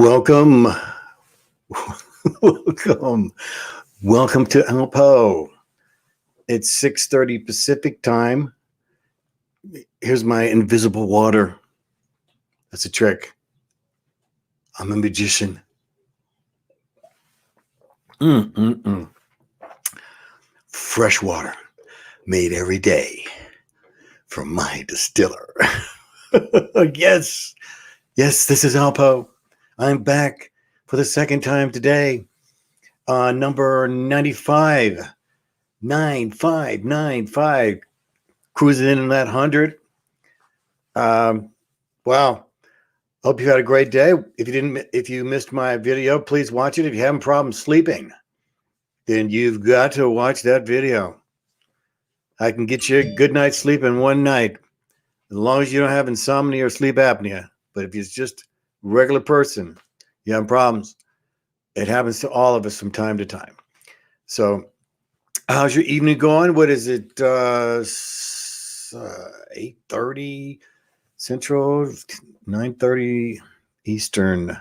Welcome, welcome, welcome to ALPOUGH. It's 6:30 Pacific time. Here's my invisible water. That's a trick. I'm a magician. Fresh water made every day from my distiller. Yes, this is ALPOUGH. I'm back for the second time today. Number 95, 9595, cruising in that 100. Wow. Hope you had a great day. If you missed my video, please watch it. If you're having problems sleeping, then you've got to watch that video. I can get you a good night's sleep in one night, as long as you don't have insomnia or sleep apnea. But if you're just a regular person, you have problems. It happens to all of us from time to time. So how's your evening going? What is it? 8:30 Central, 9:30 Eastern.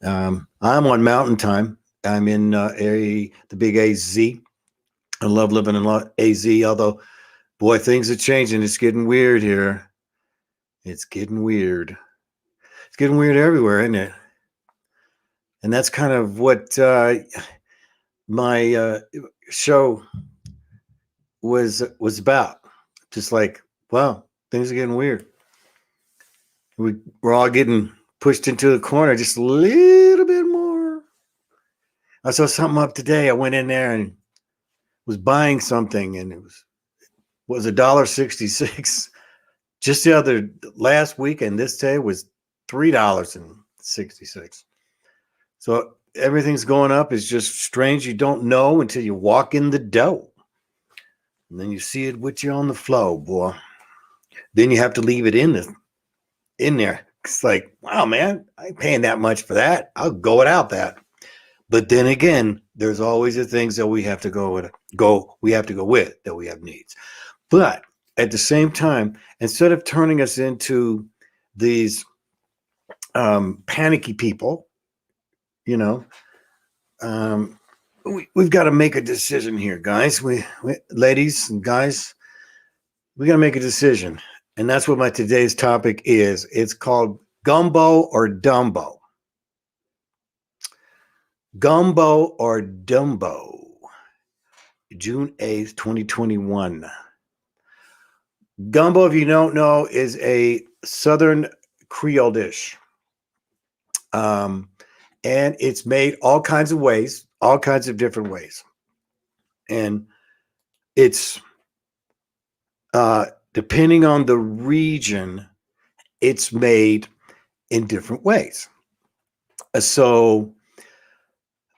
I'm on Mountain Time. I'm in the big AZ. I love living in AZ, although, boy, things are changing. It's getting weird here. It's getting weird. It's getting weird everywhere, isn't it? And that's kind of what my show was about. Just like, wow, things are getting weird. We're all getting pushed into the corner just a little bit more. I saw something up today. I went in there and was buying something, and it was $1.66. Just last week, and this day was $3.66. So everything's going up. It's just strange. You don't know until you walk in the door. And then you see it with you on the flow, boy. Then you have to leave it in there. It's like, wow, man, I ain't paying that much for that. I'll go without that. But then again, there's always the things that we have to go with, that we have needs. But at the same time, instead of turning us into these panicky people, we've got to make a decision here, guys. We ladies and guys, we got to make a decision. And that's what today's topic is. It's called Gumbo or Dumbo. Gumbo or Dumbo. June 8th, 2021. Gumbo, if you don't know, is a Southern Creole dish. And it's made all kinds of ways, all kinds of different ways. And it's, depending on the region, it's made in different ways. So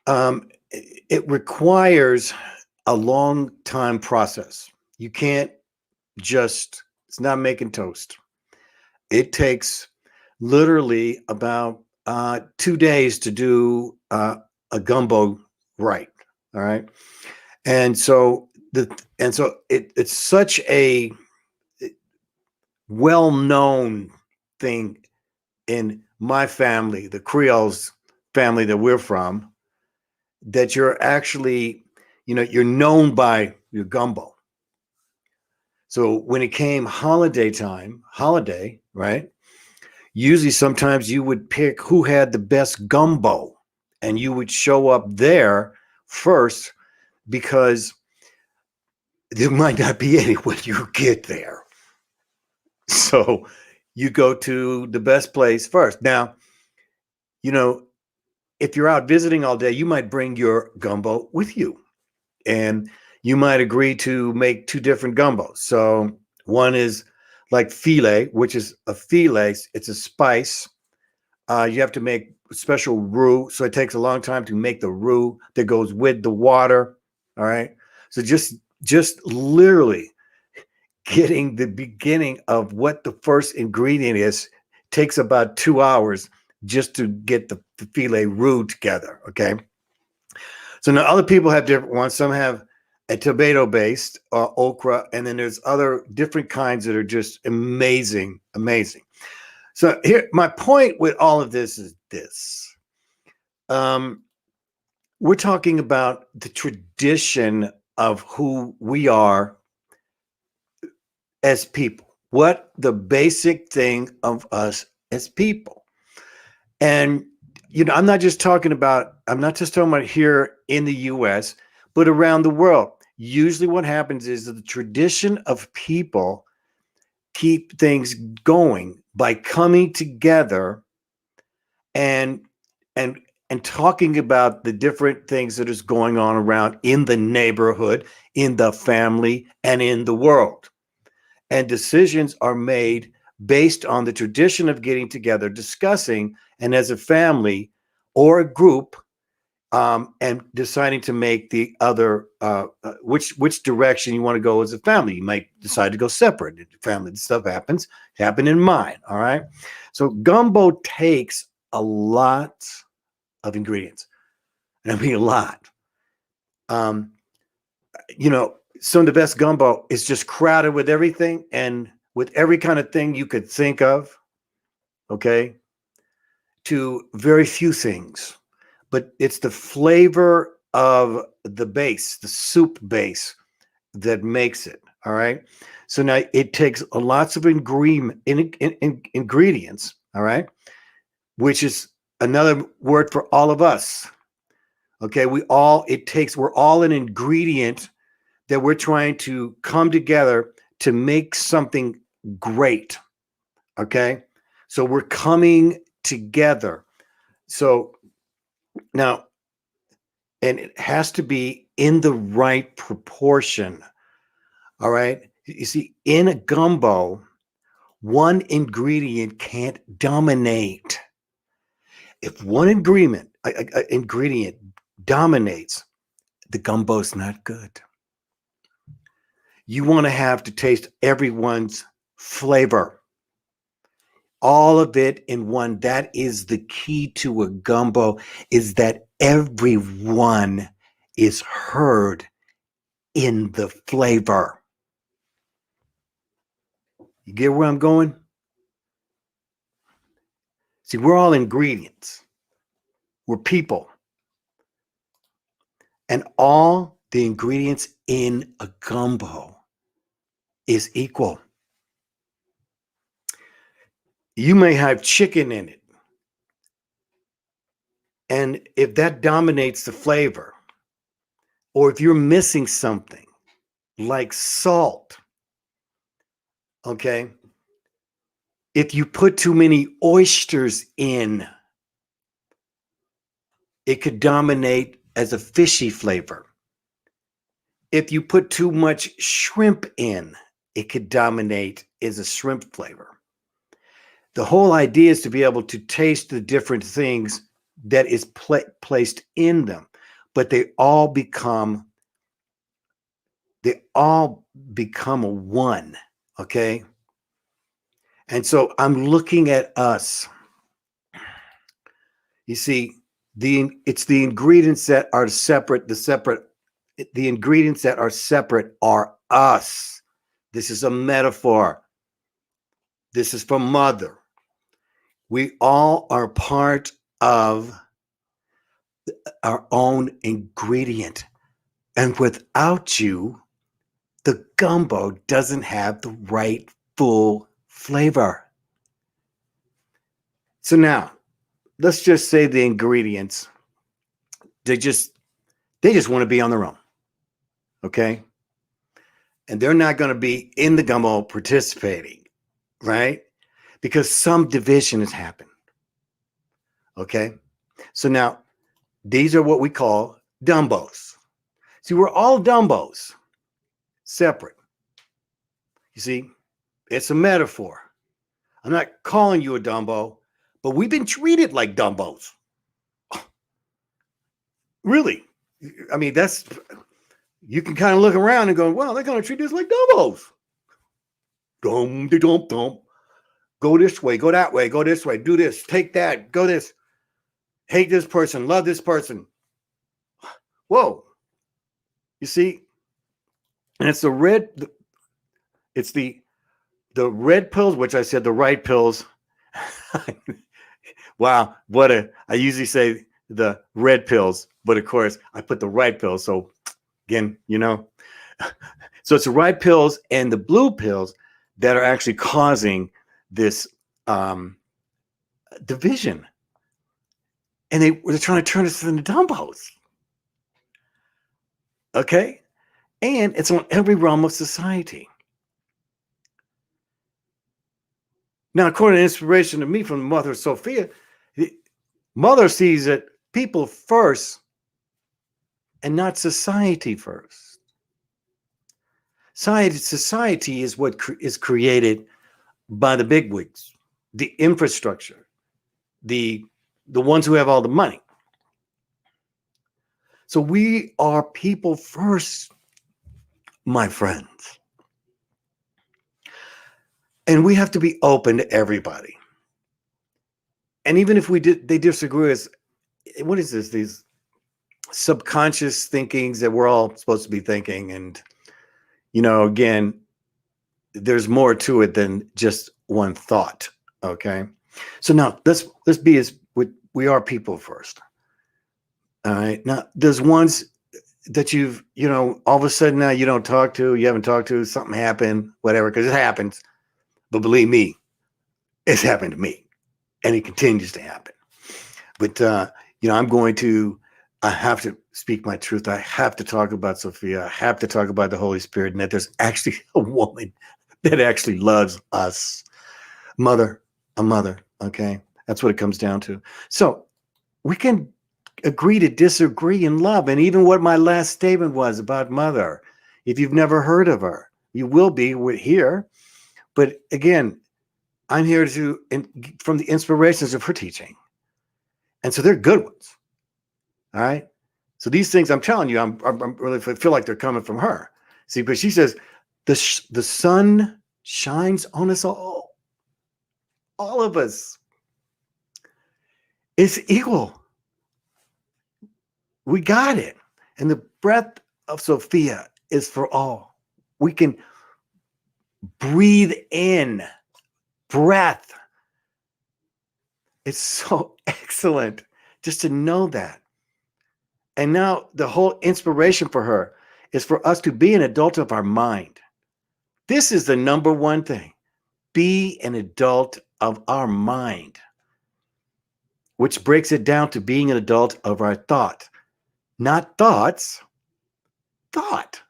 it requires a long time process. You can't it's not making toast. It takes literally about 2 days to do a gumbo right. All right. And so it's such a well-known thing in my family, the Creoles family that we're from, that you're actually, you're known by your gumbo. So when it came holiday, right? Usually sometimes you would pick who had the best gumbo, and you would show up there first because there might not be any when you get there. So you go to the best place first. Now, if you're out visiting all day, you might bring your gumbo with you, and you might agree to make two different gumbos. So one is like filet, which is a filet. It's a spice. You have to make special roux. So it takes a long time to make the roux that goes with the water. All right. So just literally getting the beginning of what the first ingredient is takes about 2 hours just to get the filet roux together. Okay. So now other people have different ones. Some have a tomato-based okra, and then there's other different kinds that are just amazing. So here, my point with all of this is this. Um, we're talking about the tradition of who we are as people. What the basic thing of us as people. And I'm not just talking about here in the US, but around the world. Usually what happens is that the tradition of people keep things going by coming together and and and talking about the different things that is going on around in the neighborhood, in the family, and in the world. And decisions are made based on the tradition of getting together, discussing, and as a family or a group, and deciding to make the other which direction you want to go as a family. You might decide to go separate. Family stuff happen in mine. All right. So gumbo takes a lot of ingredients, and I mean a lot. Um, some of the best gumbo is just crowded with everything and with every kind of thing you could think of. Okay. To very few things, but it's the flavor of the base, the soup base, that makes it. All right. So now it takes lots of ingredients. All right. Which is another word for all of us. Okay. We're all an ingredient that we're trying to come together to make something great. Okay. So we're coming together. So now, and it has to be in the right proportion. All right. You see, in a gumbo, one ingredient can't dominate. If one ingredient dominates, the gumbo's not good. You want to have to taste everyone's flavor. All of it in one. That is the key to a gumbo, is that everyone is heard in the flavor. You get where I'm going? See, we're all ingredients. We're people. And all the ingredients in a gumbo is equal. You may have chicken in it. And if that dominates the flavor, or if you're missing something like salt, okay, if you put too many oysters in, it could dominate as a fishy flavor. If you put too much shrimp in, it could dominate as a shrimp flavor. The whole idea is to be able to taste the different things that is placed in them, but they all become a one, okay? And so I'm looking at us. You see, it's the ingredients that are separate. The ingredients that are separate are us. This is a metaphor. This is from Mother. We all are part of our own ingredient. And without you, the gumbo doesn't have the right full flavor. So now, let's just say the ingredients, they just want to be on their own. Okay? And they're not going to be in the gumbo participating, right? Because some division has happened. Okay? So now, these are what we call DUMBO'S. See, we're all DUMBO'S, separate. You see, it's a metaphor. I'm not calling you a Dumbo, but we've been treated like Dumbos. Really. I mean, you can kind of look around and go, well, they're going to treat us like Dumbos. Dum. Go this way, go that way, go this way, do this, take that, go this. Hate this person, love this person. Whoa. You see? And it's the red pills, which I said the right pills. Wow, I usually say the red pills, but of course I put the right pills. So again, so it's the right pills and the blue pills that are actually causing this division. And they're trying to turn us into Dumbos. Okay? And it's on every realm of society. Now, according to inspiration to me from Mother Sophia, Mother sees it people first and not society first. Society is what is created by the bigwigs, the infrastructure, the ones who have all the money. So we are people first, my friends. And we have to be open to everybody. And even if they disagree with us, what is this? These subconscious thinkings that we're all supposed to be thinking. And, again, there's more to it than just one thought. Okay. So now let's be we are people first. All right. Now there's ones that all of a sudden now you don't talk to, you haven't talked to, something happened, whatever, because it happens. But believe me, it's happened to me and it continues to happen. But, I have to speak my truth. I have to talk about Sophia. I have to talk about the Holy Spirit and that there's actually a woman that actually loves us. A mother. Okay. That's what it comes down to. So we can agree to disagree in love. And even what my last statement was about Mother, if you've never heard of her, you will be here. But again, I'm here from the inspirations of her teaching. And so they're good ones. All right. So these things I'm telling you, I'm really feel like they're coming from her. See, but she says the sun shines on us all of us. It's equal. We got it. And the breath of Sophia is for all. We can breathe in breath. It's so excellent just to know that. And now the whole inspiration for her is for us to be an adult of our mind. This is the number one thing. Be an adult of our mind, which breaks it down to being an adult of our thought. Not thoughts, thought.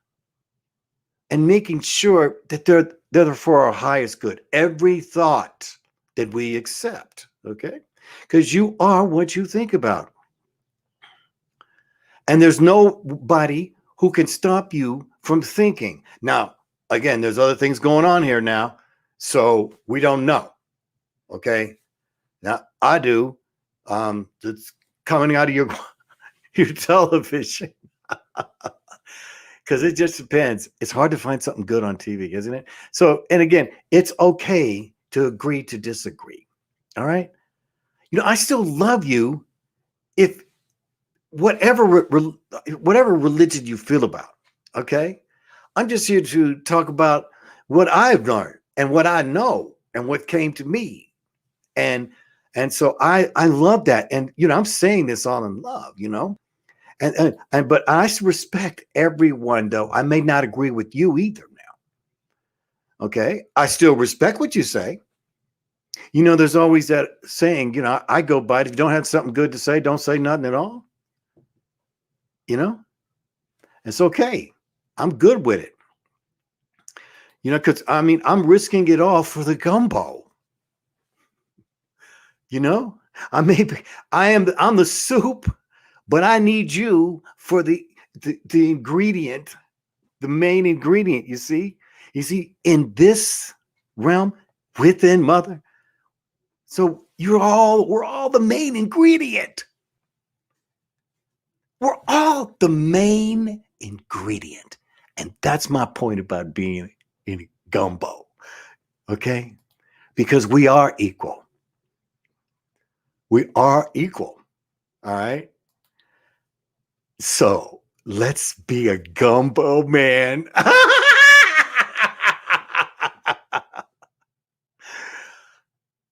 And making sure that they're for our highest good. Every thought that we accept, okay? Because you are what you think about. And there's nobody who can stop you from thinking. Now, again, there's other things going on here now, so we don't know, okay? Now, I do. It's coming out of your television. Because it just depends. It's hard to find something good on TV, isn't it? So, and again, it's okay to agree to disagree. All right? I still love you if whatever religion you feel about, okay? I'm just here to talk about what I've learned and what I know and what came to me. And so I love that. And, I'm saying this all in love, but I respect everyone, though. I may not agree with you either now. Okay. I still respect what you say. There's always that saying, I go by it. If you don't have something good to say, don't say nothing at all. It's okay. I'm good with it. Because I'm risking it all for the gumbo. I'm the soup, but I need you for the ingredient, the main ingredient. You see, in this realm within Mother. So we're all the main ingredient. We're all the main ingredient. And that's my point about being in gumbo. Okay? Because we are equal. We are equal. All right? So let's be a gumbo, man.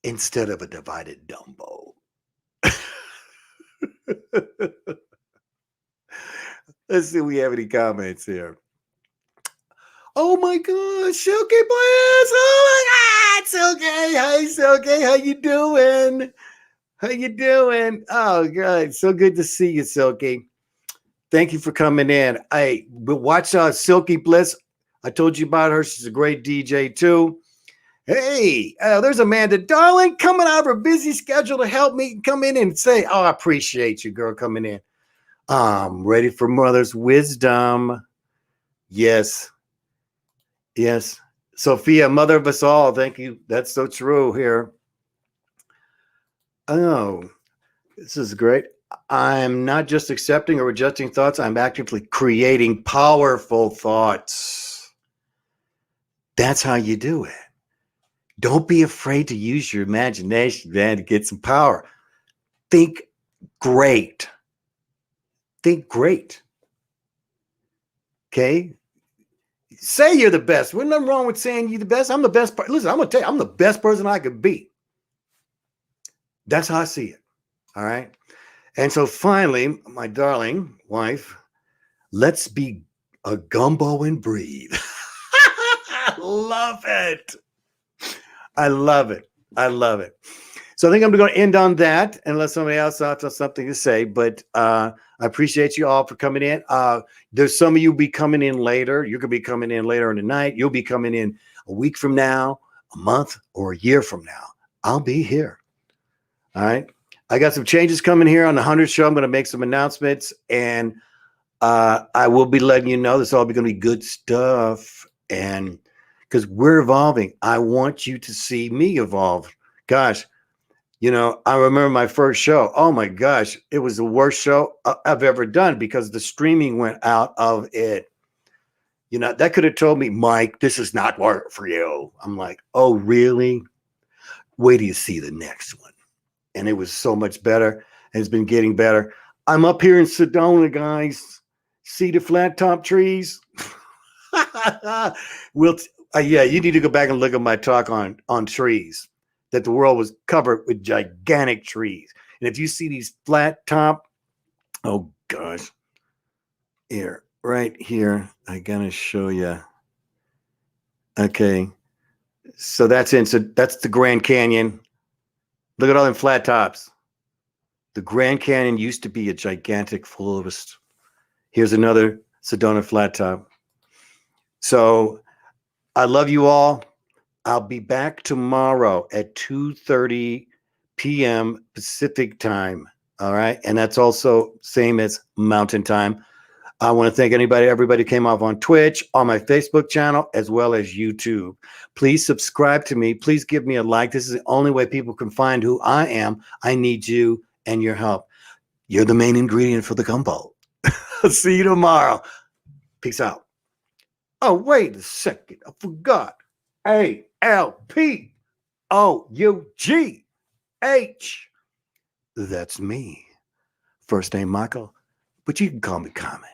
Instead of a divided Dumbo. Let's see if we have any comments here. Oh my God, Silky Bliss! Oh my God, Silky! Hi, Silky. How you doing? How you doing? Oh God, so good to see you, Silky. Thank you for coming in. But watch Silky Bliss. I told you about her. She's a great DJ too. Hey, there's Amanda Darling coming out of her busy schedule to help me come in and say, "Oh, I appreciate you, girl, coming in." I'm ready for Mother's Wisdom. Yes. Yes. Sophia, mother of us all. Thank you. That's so true here. Oh, this is great. I'm not just accepting or rejecting thoughts. I'm actively creating powerful thoughts. That's how you do it. Don't be afraid to use your imagination, man, to get some power. Think great. Think great. Okay? Say you're the best. There's nothing wrong with saying you're the best. I'm the best. Listen, I'm going to tell you, I'm the best person I could be. That's how I see it. All right? And so finally, my darling wife, let's be a gumbo and breathe. I love it. I love it. I love it. So I think I'm going to end on that unless somebody else has something to say. But I appreciate you all for coming in. There's some of you be coming in later. You could be coming in later in the night. You'll be coming in a week from now, a month, or a year from now. I'll be here. All right. I got some changes coming here on the 100th show. I'm going to make some announcements, and I will be letting you know this all going to be good stuff. And because we're evolving, I want you to see me evolve. Gosh, you know, I remember my first show. Oh my gosh, it was the worst show I've ever done because the streaming went out of it. You know, that could have told me, Mike, this is not work for you. I'm like, oh, really? Wait till you see the next one. And it was so much better. And it's been getting better. I'm up here in Sedona, guys. See the flat top trees? Yeah, you need to go back and look at my talk on trees, that the world was covered with gigantic trees. And if you see these flat top, oh gosh, here, right here, I gotta show you. Okay, so that's the Grand Canyon. Look at all them flat tops. The Grand Canyon used to be a gigantic forest. Here's another Sedona flat top. So I love you all. I'll be back tomorrow at 2:30 p.m. Pacific time. All right. And that's also same as Mountain Time. I want to thank everybody came off on Twitch, on my Facebook channel, as well as YouTube. Please subscribe to me. Please give me a like. This is the only way people can find who I am. I need you and your help. You're the main ingredient for the gumbo. See you tomorrow. Peace out. Oh, wait a second. I forgot. ALPOUGH. That's me. First name Michael, but you can call me Common.